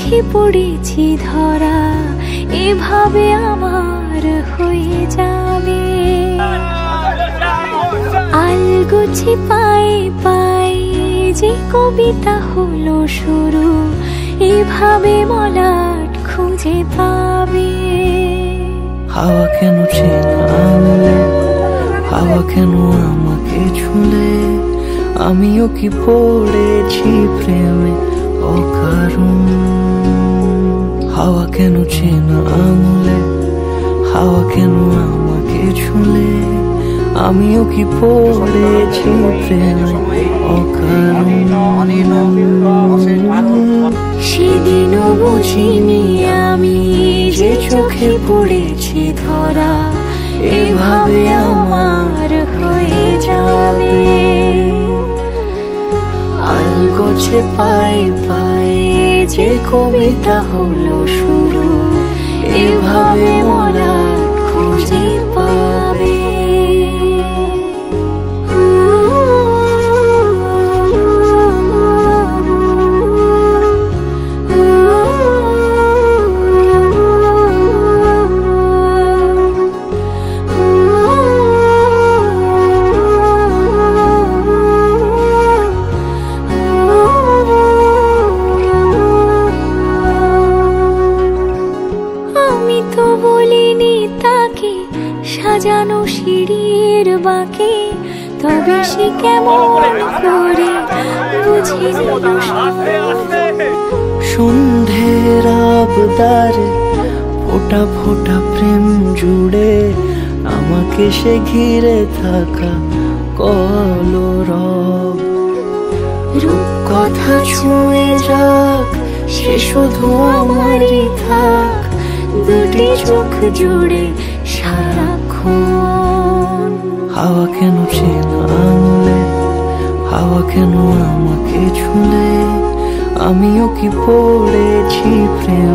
চোখে পড়েছি ধরা, এভাবে আমার হয়ে যাবে। আলগোছে পায়ে পায়ে যে কবিতা হলো শুরু, এভাবে মলাট খুঁজে পাবে। হাওয়া কেন চেনা আনলে, হাওয়া কেন আমাকে ছুলে, আমিও কি পড়েছি প্রেমে অকারণ। হাওয়া কেন চেনা আনলে, হাওয়া কেন আমাকে ছুলে, আমিও কি পড়েছি প্রেমে অকারণ। সেদিনও বুঝিনি আমি যে চোখে পড়েছি ধরা, এভাবে আমার হয়ে যাবে। আলগোছে পায়ে পায়ে যে কবিতা হলো শুরু, এভাবে মলাট খুঁজে পাবে। বলিনি তাকে সাজানো সিঁড়ির বাঁকে, তবে সে কেমন করে বুঝে নিল। সন্ধ্যের আবদারে ফোটা ফোটা প্রেম জুড়ে, আমাকে সে ঘিরে থাকা কলরব। রূপকথা ছুঁয়ে যাক, সে শুধু আমারই থাক, দুটি চোখ জুড়ে সারাক্ষণ। হাওয়া কেন চেনা আনলে, হাওয়া কেন আমাকে ছুলে, আমিও কি পড়েছি প্রেম